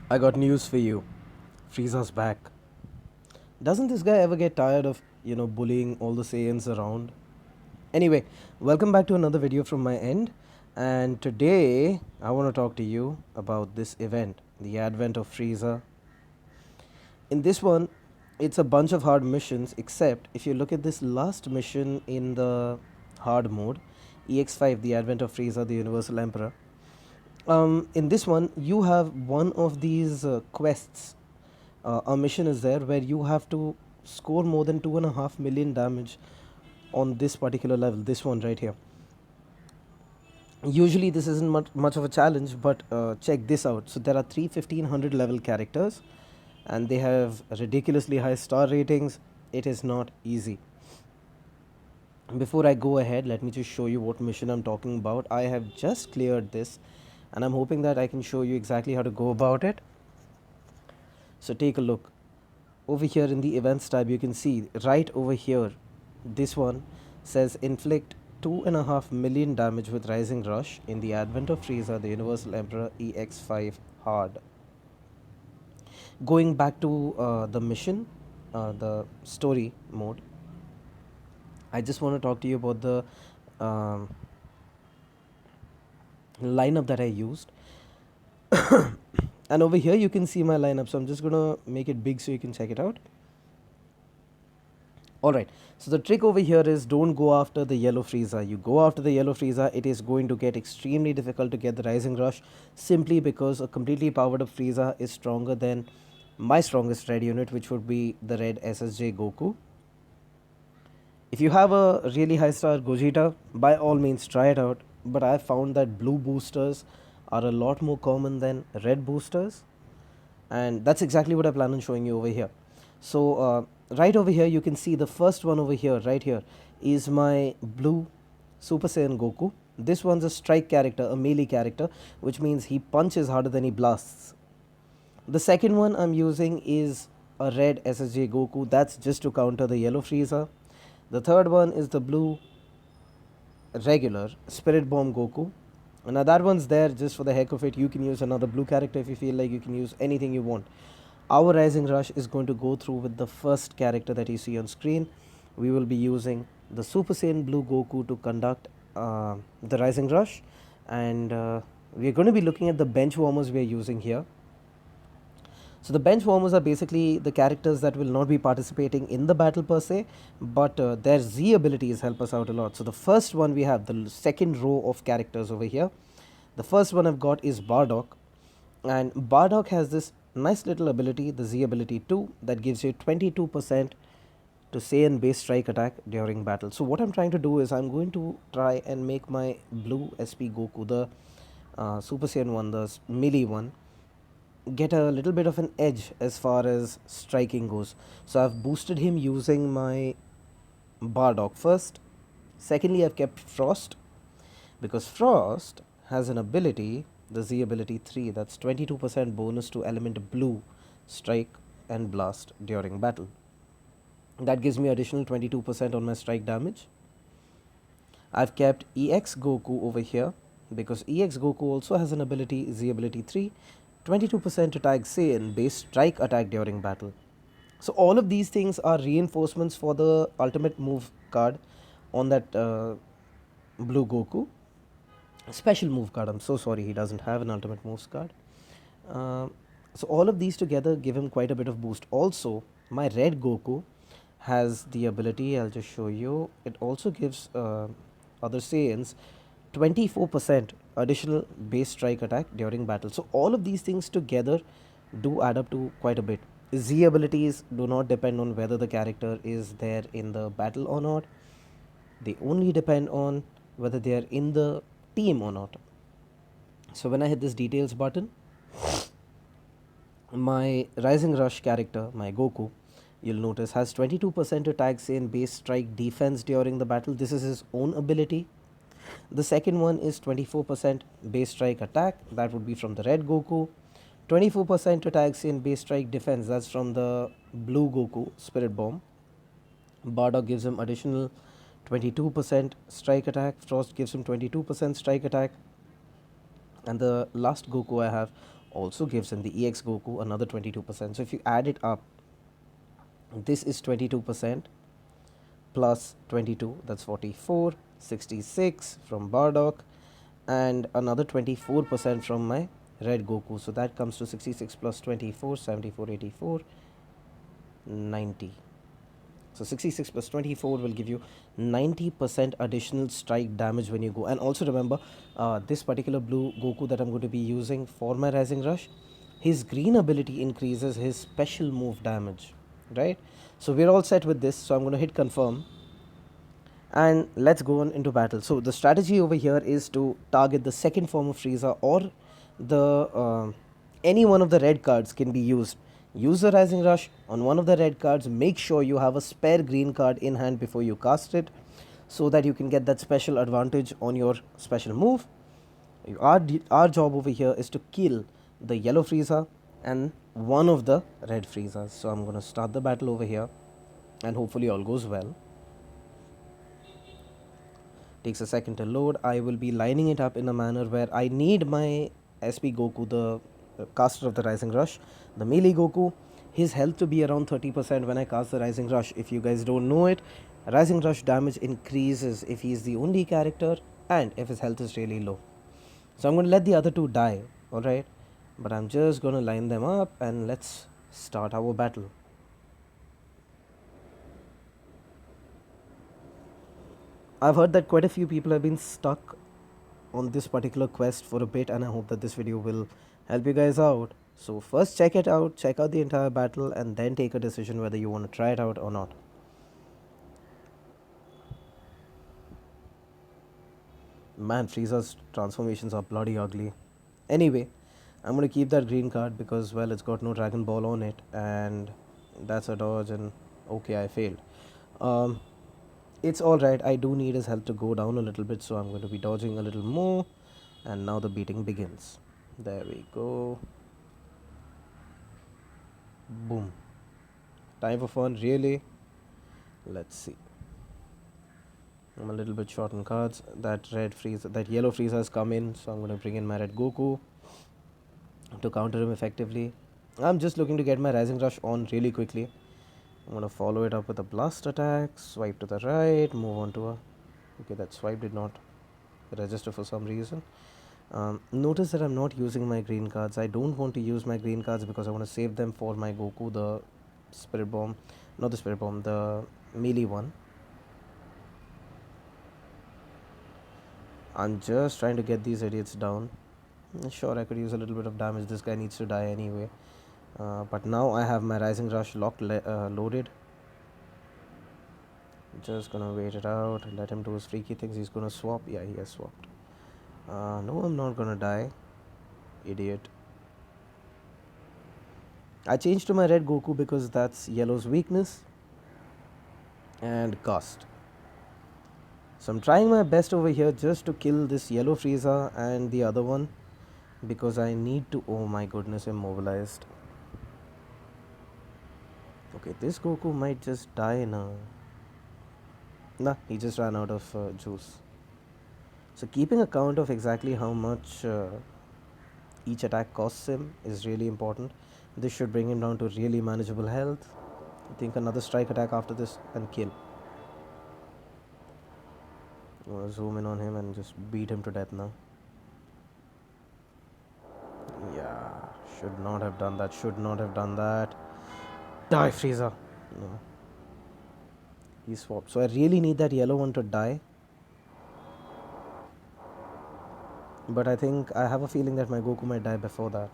I got news for you. Frieza's back. Doesn't this guy ever get tired of, bullying all the Saiyans around? Anyway, welcome back to another video from my end. And today, I want to talk to you about this event, the advent of Frieza. In this one, it's a bunch of hard missions, except if you look at this last mission in the hard mode, EX5, the advent of Frieza, the Universal Emperor. In this one, you have one of these quests. A mission is there where you have to score more than 2.5 million damage on this particular level, this one right here. Usually this isn't much of a challenge, but check this out. So there are 3 1500 level characters and they have ridiculously high star ratings. It is not easy. Before I go ahead, let me just show you what mission I'm talking about. I have just cleared this and I'm hoping that I can show you exactly how to go about it. So take a look. Over here in the events tab, you can see right over here, this one says inflict 2.5 million damage with Rising Rush in the advent of Frieza, the Universal Emperor EX5 hard. Going back to the mission, the story mode, I just want to talk to you about the lineup that I used. And over here you can see my lineup, so I'm just gonna make it big so you can check it out. Alright, so the trick over here is don't go after the yellow Frieza. You go after the yellow Frieza, it is going to get extremely difficult to get the Rising Rush, simply because a completely powered up Frieza is stronger than my strongest red unit, which would be the red SSJ Goku. If you have a really high star Gogeta, by all means try it out, but I found that blue boosters are a lot more common than red boosters, and that's exactly what I plan on showing you over here. So right over here you can see the first one over here, right here, is my blue Super Saiyan Goku. This one's a strike character, a melee character, which means he punches harder than he blasts. The second one I'm using is a red SSJ Goku, that's just to counter the yellow Frieza. The third one is the blue regular Spirit Bomb Goku. Now that one's there just for the heck of it. You can use another blue character if you feel like. You can use anything you want. Our Rising Rush is going to go through with the first character that you see on screen. We will be using the Super Saiyan Blue Goku to conduct the Rising Rush, and we're going to be looking at the bench warmers we are using here. So the bench warmers are basically the characters that will not be participating in the battle per se, but their Z abilities help us out a lot. So the first one we have, the second row of characters over here. The first one I've got is Bardock, and Bardock has this nice little ability, the Z ability 2, that gives you 22% to Saiyan base strike attack during battle. So what I'm trying to do is I'm going to try and make my blue SP Goku, the Super Saiyan one, the melee one, get a little bit of an edge as far as striking goes. So I've boosted him using my Bardock first. Secondly, I've kept Frost, because Frost has an ability, the Z ability 3, that's 22% bonus to element blue strike and blast during battle. That gives me additional 22% on my strike damage. I've kept EX Goku over here because EX Goku also has an ability, Z ability 3, 22% attack Saiyan base strike attack during battle. So all of these things are reinforcements for the ultimate move card on that blue Goku. Special move card, I'm so sorry, he doesn't have an ultimate moves card. So all of these together give him quite a bit of boost. Also, my red Goku has the ability, I'll just show you, it also gives other Saiyans 24% additional base strike attack during battle. So all of these things together do add up to quite a bit. Z abilities do not depend on whether the character is there in the battle or not. They only depend on whether they are in the team or not. So when I hit this details button, my Rising Rush character, my Goku, you'll notice has 22% attack Saiyan base strike defense during the battle. This is his own ability. The second one is 24% base strike attack, that would be from the red Goku. 24% attacks in base strike defense, that's from the blue Goku, Spirit Bomb. Bardock gives him additional 22% strike attack. Frost gives him 22% strike attack. And the last Goku I have also gives him the EX Goku another 22%. So if you add it up, this is 22% plus 22, that's 44, 66 from Bardock, and another 24% from my red Goku. So that comes to 66 plus 24, 74, 84, 90. So 66 plus 24 will give you 90% additional strike damage when you go. And also remember, this particular blue Goku that I'm going to be using for my Rising Rush, his green ability increases his special move damage, right? So we're all set with this. So I'm going to hit confirm. And let's go on into battle. So the strategy over here is to target the second form of Frieza, or the any one of the red cards can be used. Use the Rising Rush on one of the red cards. Make sure you have a spare green card in hand before you cast it, so that you can get that special advantage on your special move. Our job over here is to kill the yellow Frieza and one of the red Friezas. So I'm going to start the battle over here, and hopefully all goes well. Takes a second to load. I will be lining it up in a manner where I need my SP Goku, the caster of the Rising Rush, the melee Goku, his health to be around 30% when I cast the Rising Rush. If you guys don't know it, Rising Rush damage increases if he is the only character and if his health is really low. So I'm going to let the other two die, alright? But I'm just going to line them up and let's start our battle. I've heard that quite a few people have been stuck on this particular quest for a bit, and I hope that this video will help you guys out. So first check it out, check out the entire battle, and then take a decision whether you want to try it out or not. Man, Frieza's transformations are bloody ugly. Anyway, I'm going to keep that green card because, well, it's got no Dragon Ball on it, and that's a dodge, and okay, I failed. It's alright, I do need his health to go down a little bit, so I'm going to be dodging a little more, and now the beating begins. There we go. Boom. Time for fun, really? Let's see. I'm a little bit short on cards. That yellow Frieza has come in, so I'm going to bring in my red Goku to counter him effectively. I'm just looking to get my Rising Rush on really quickly. I'm going to follow it up with a blast attack, swipe to the right, move on to a... Okay, that swipe did not register for some reason. Notice that I'm not using my green cards. I don't want to use my green cards because I want to save them for my Goku, the Spirit Bomb. Not the Spirit Bomb, the melee one. I'm just trying to get these idiots down. Sure, I could use a little bit of damage. This guy needs to die anyway. But now I have my Rising Rush loaded. Just gonna wait it out, let him do his freaky things. He's gonna swap. Yeah, he has swapped. No, I'm not gonna die. Idiot. I changed to my red Goku because that's yellow's weakness. And cast. So I'm trying my best over here just to kill this yellow Frieza and the other one, because I need to... Oh my goodness, immobilized. Okay, this Goku might just die now. Nah, he just ran out of juice. So keeping a count of exactly how much each attack costs him is really important. This should bring him down to really manageable health. I think another strike attack after this and kill. I'm gonna zoom in on him and just beat him to death now. Yeah, should not have done that, should not have done that. Die, Frieza. No. He swapped. So I really need that yellow one to die. But I think I have a feeling that my Goku might die before that.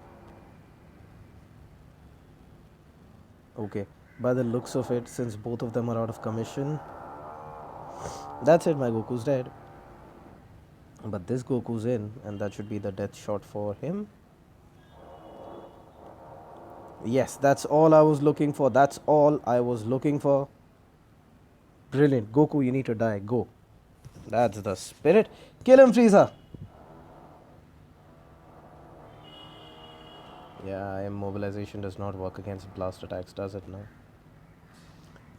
Okay, by the looks of it, since both of them are out of commission, that's it, my Goku's dead. But this Goku's in, and that should be the death shot for him. Yes, that's all I was looking for. That's all I was looking for. Brilliant. Goku, you need to die. Go. That's the spirit. Kill him, Frieza. Yeah, immobilization does not work against blast attacks, does it now?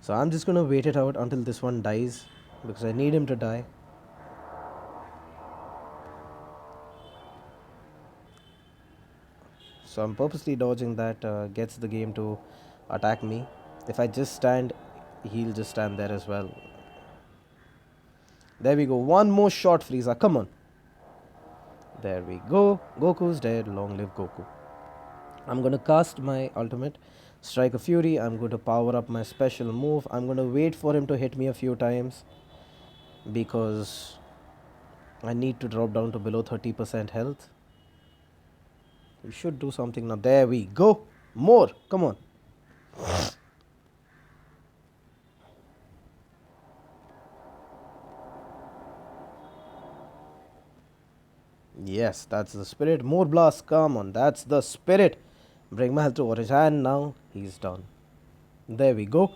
So I'm just gonna wait it out until this one dies, because I need him to die. So I'm purposely dodging that, gets the game to attack me. If I just stand, he'll just stand there as well. There we go. One more shot, Frieza. Come on. There we go. Goku's dead. Long live Goku. I'm going to cast my ultimate. Strike a Fury. I'm going to power up my special move. I'm going to wait for him to hit me a few times because I need to drop down to below 30% health. We should do something now. There we go. More. Come on. Yes, that's the spirit. More blast. Come on. That's the spirit. Bring my health to orange. And now he's done. There we go.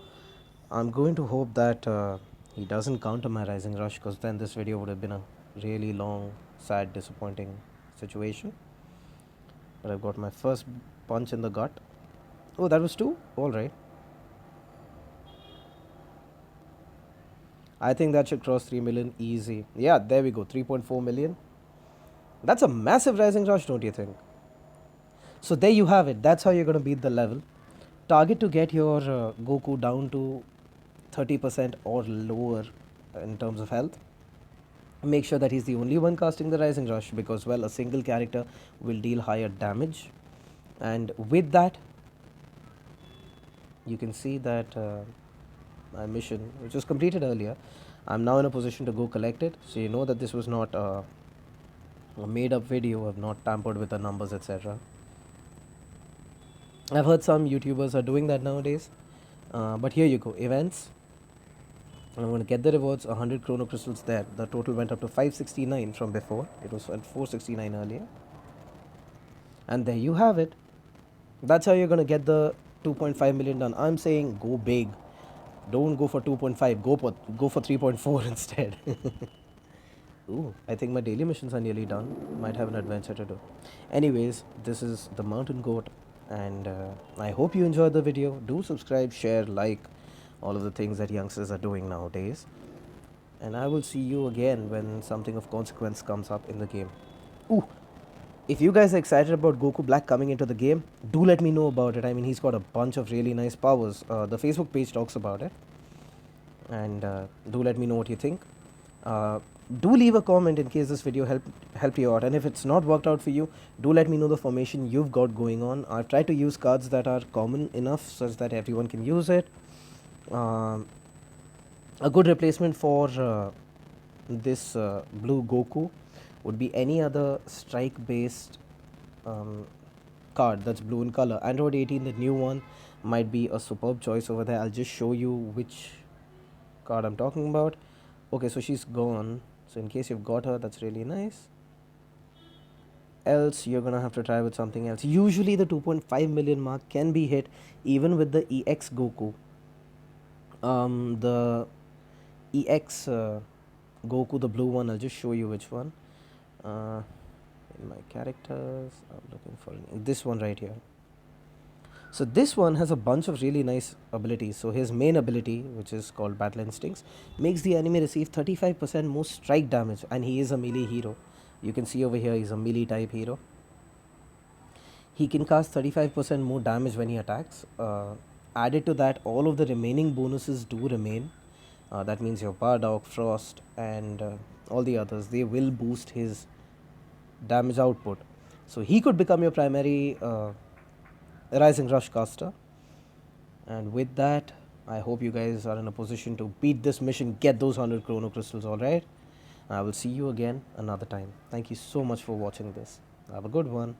I'm going to hope that he doesn't counter my Rising Rush, because then this video would have been a really long, sad, disappointing situation. But I've got my first punch in the gut. Oh, that was two? Alright. I think that should cross 3 million easy. Yeah, there we go. 3.4 million. That's a massive Rising Rush, don't you think? So there you have it. That's how you're going to beat the level. Target to get your Goku down to 30% or lower in terms of health. Make sure that he's the only one casting the Rising Rush, because, well, a single character will deal higher damage. And with that, you can see that my mission, which was completed earlier, I'm now in a position to go collect it. So you know that this was not a made up video. I've not tampered with the numbers, etc. I've heard some YouTubers are doing that nowadays. But here you go, events. I'm going to get the rewards, 100 chrono crystals there. The total went up to 569 from before. It was at 469 earlier. And there you have it. That's how you're going to get the 2.5 million done. I'm saying go big. Don't go for 2.5. Go for 3.4 instead. Ooh, I think my daily missions are nearly done. Might have an adventure to do. Anyways, this is the Mountain Goat. And I hope you enjoyed the video. Do subscribe, share, like, all of the things that youngsters are doing nowadays. And I will see you again when something of consequence comes up in the game. Ooh, if you guys are excited about Goku Black coming into the game, do let me know about it. I mean, he's got a bunch of really nice powers. The Facebook page talks about it. And do let me know what you think. Do leave a comment in case this video helped you out. And if it's not worked out for you, do let me know the formation you've got going on. I've tried to use cards that are common enough such that everyone can use it. A good replacement for this blue Goku would be any other strike based card that's blue in color. Android 18, the new one, might be a superb choice over there. I'll just show you which card I'm talking about. Okay, so she's gone. So in case you've got her, that's really nice. Else you're gonna have to try with something else. Usually the 2.5 million mark can be hit even with the EX Goku. The EX Goku, the blue one, I'll just show you which one. In my characters, I'm looking for this one right here. So this one has a bunch of really nice abilities. So his main ability, which is called Battle Instincts, makes the enemy receive 35% more strike damage, and he is a melee hero. You can see over here he's a melee type hero. He can cast 35% more damage when he attacks. Added to that, all of the remaining bonuses do remain. That means your Bardock, Frost, and all the others, they will boost his damage output. So he could become your primary Rising Rush caster. And with that, I hope you guys are in a position to beat this mission, get those 100 chrono crystals, alright? I will see you again another time. Thank you so much for watching this. Have a good one.